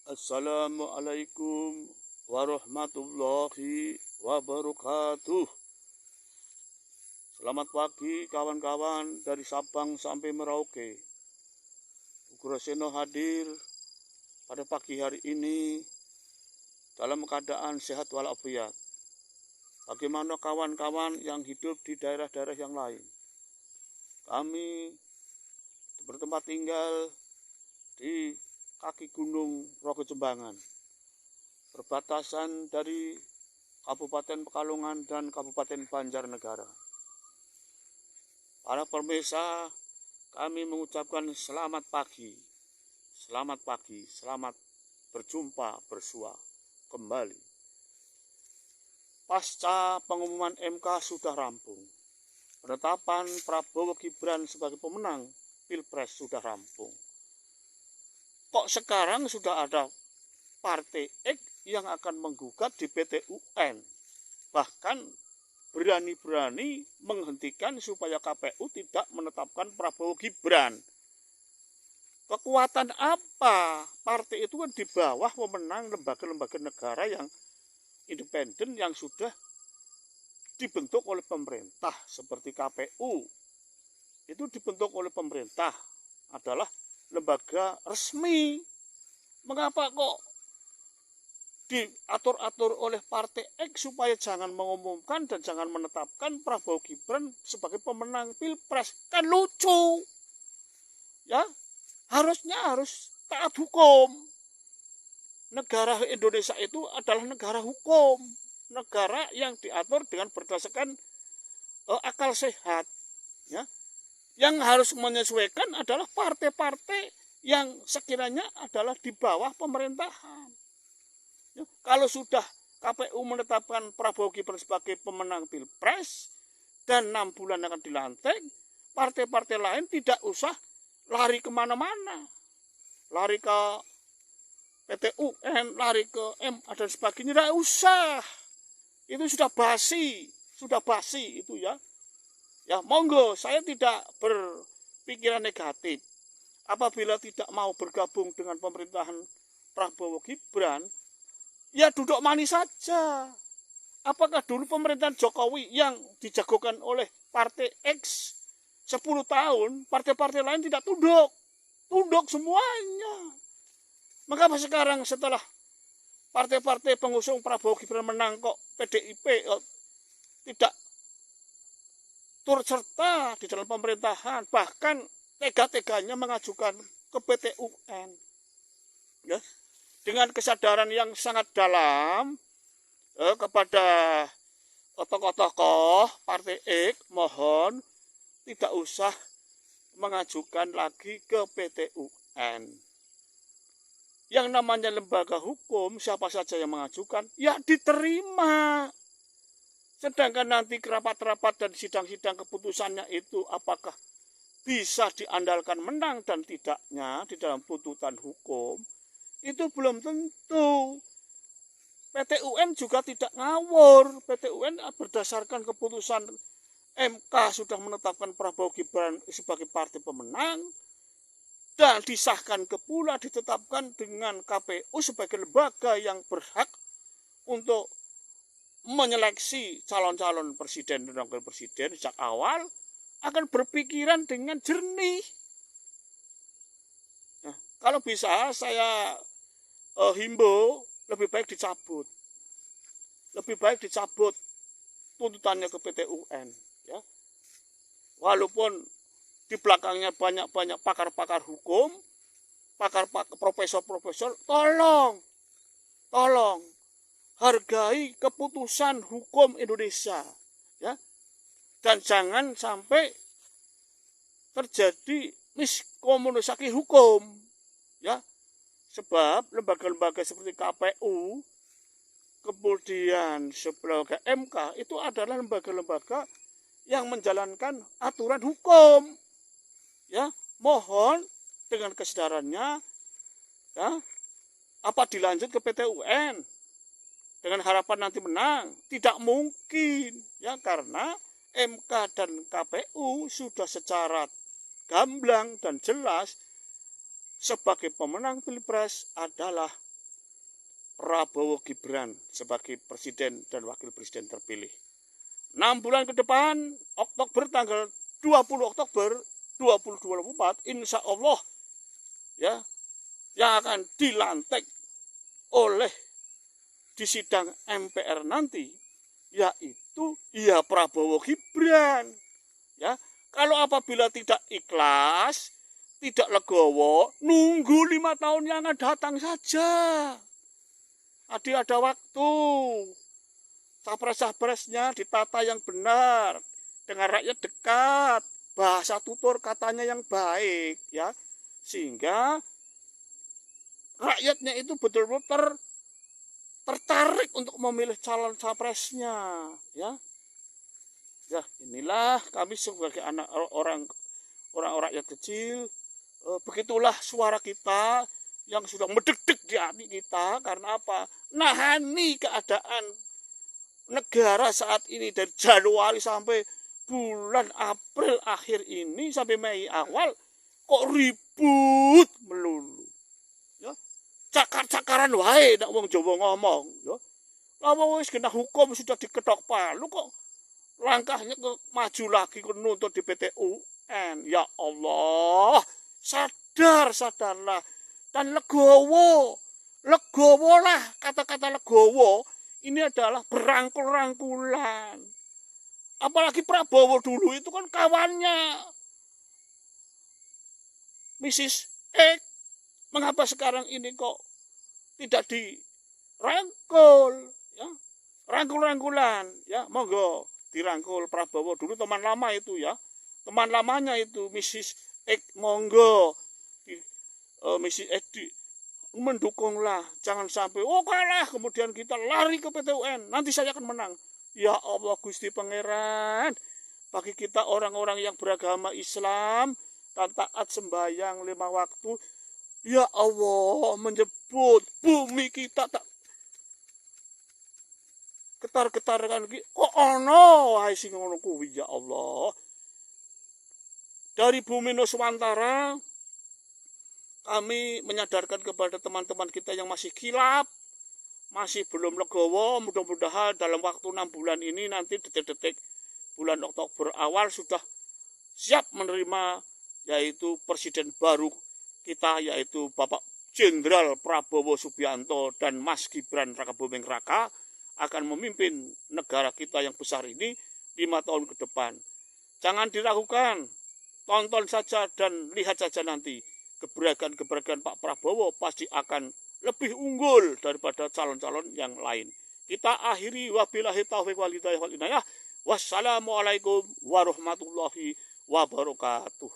Assalamualaikum warahmatullahi wabarakatuh. Selamat pagi kawan-kawan dari Sabang sampai Merauke. Ugroseno hadir pada pagi hari ini dalam keadaan sehat walafiat. Bagaimana kawan-kawan yang hidup di daerah-daerah yang lain? Kami bertempat tinggal di kaki gunung Rogo Jembangan, perbatasan dari Kabupaten Pekalongan dan Kabupaten Banjarnegara. Para pemirsa, kami mengucapkan selamat pagi, selamat berjumpa bersua kembali. Pasca pengumuman MK sudah rampung, penetapan Prabowo Gibran sebagai pemenang Pilpres sudah rampung. Kok sekarang sudah ada partai X yang akan menggugat di PT UN, bahkan berani-berani menghentikan supaya KPU tidak menetapkan Prabowo Gibran. Kekuatan apa? Partai itu kan di bawah pemenang lembaga-lembaga negara yang independen yang sudah dibentuk oleh pemerintah, seperti KPU. Itu dibentuk oleh pemerintah, adalah lembaga resmi. Mengapa kok diatur-atur oleh partai X supaya jangan mengumumkan dan jangan menetapkan Prabowo Gibran sebagai pemenang Pilpres? Kan lucu. Ya, harus taat hukum. Negara Indonesia itu adalah negara hukum, negara yang diatur dengan berdasarkan akal sehat. Ya, yang harus menyesuaikan adalah partai-partai yang sekiranya adalah di bawah pemerintahan. Ya, kalau sudah KPU menetapkan Prabowo Gibran sebagai pemenang Pilpres dan 6 bulan akan dilantik, partai-partai lain tidak usah lari kemana-mana, lari ke PT UN, lari ke MA dan sebagainya, tidak usah. Itu sudah basi itu ya. Ya, monggo, saya tidak berpikiran negatif. Apabila tidak mau bergabung dengan pemerintahan Prabowo Gibran, ya duduk manis saja. Apakah dulu pemerintahan Jokowi yang dijagokan oleh partai X 10 tahun, partai-partai lain tidak tunduk semuanya. Mengapa sekarang setelah partai-partai pengusung Prabowo Gibran menang kok PDIP tidak turut serta di dalam pemerintahan, bahkan tega-teganya mengajukan ke PT UN. Ya, dengan kesadaran yang sangat dalam kepada tokoh-tokoh partai X, mohon tidak usah mengajukan lagi ke PT UN. Yang namanya lembaga hukum, siapa saja yang mengajukan, ya diterima. Sedangkan nanti rapat-rapat dan sidang-sidang keputusannya itu apakah bisa diandalkan menang dan tidaknya di dalam tuntutan hukum, itu belum tentu. PT UN juga tidak ngawur. PT UN berdasarkan keputusan MK sudah menetapkan Prabowo Gibran sebagai partai pemenang dan disahkan ke pula ditetapkan dengan KPU sebagai lembaga yang berhak untuk menyeleksi calon-calon presiden dan wakil presiden sejak awal, akan berpikiran dengan jernih. Nah, kalau bisa saya himbau lebih baik dicabut. Lebih baik dicabut tuntutannya ke PT UN. Ya. Walaupun di belakangnya banyak-banyak pakar-pakar hukum, pakar-pakar profesor-profesor, tolong hargai keputusan hukum Indonesia, ya, dan jangan sampai terjadi miskomunikasi hukum, ya, sebab lembaga-lembaga seperti KPU, kemudian sebagai MK itu adalah lembaga-lembaga yang menjalankan aturan hukum, ya, mohon dengan kesadarannya, ya, apa dilanjut ke PT UN dengan harapan nanti menang? Tidak mungkin, ya, karena MK dan KPU sudah secara gamblang dan jelas sebagai pemenang Pilpres adalah Prabowo Gibran sebagai presiden dan wakil presiden terpilih. 6 bulan ke depan, Oktober tanggal 20 Oktober 2024, insya Allah ya, yang akan dilantik oleh di sidang MPR nanti, yaitu ya Prabowo Gibran. Ya, kalau apabila tidak ikhlas, tidak legowo, nunggu 5 tahun yang akan datang saja. Ada waktu. Capres-capresnya ditata yang benar, dengan rakyat dekat, bahasa tutur katanya yang baik, ya, sehingga rakyatnya itu betul-betul tertarik untuk memilih calon capresnya, ya. Ya, inilah kami sebagai anak orang rakyat kecil, begitulah suara kita yang sudah mendegdeg di hati kita. Karena apa? Nahani keadaan negara saat ini dari Januari sampai bulan April akhir ini sampai Mei awal kok ribut melulu. Ya, cakar-cakaran wae nek wong Jawa ngomong, ya. Lah wis kena hukum sudah diketok palu kok langkahnya ke maju lagi ke nuntut di PT UN. Ya Allah, sadarlah dan legowo lah, kata-kata legowo ini adalah berangkul-rangkulan. Apalagi Prabowo dulu itu kan kawannya Mrs. X. Mengapa sekarang ini kok tidak dirangkul, ya? Rangkul-rangkulan, ya, monggo dirangkul Prabowo dulu, teman lama itu, ya. Teman lamanya itu Mrs. X, monggo Mrs. X mendukunglah, jangan sampai kalah kemudian kita lari ke PT UN, nanti saya akan menang. Ya Allah Gusti Pangeran, bagi kita orang-orang yang beragama Islam dan taat sembahyang 5 waktu, ya Allah, menyebut bumi kita tak getar-getarkan kok ono wae sing ngono kuwi, ya Allah. Dari bumi Nuswantara kami menyadarkan kepada teman-teman kita yang masih kilap, masih belum legowo, mudah-mudahan dalam waktu 6 bulan ini nanti detik-detik bulan Oktober awal sudah siap menerima yaitu presiden baru kita, yaitu Bapak Jenderal Prabowo Subianto dan Mas Gibran Rakabuming Raka akan memimpin negara kita yang besar ini 5 tahun ke depan. Jangan diragukan, tonton saja dan lihat saja nanti. Gebrakan-gebrakan Pak Prabowo pasti akan lebih unggul daripada calon-calon yang lain. Kita akhiri wabillahi taufiq wal hidayah wal inayah. Wassalamualaikum warahmatullahi wabarakatuh.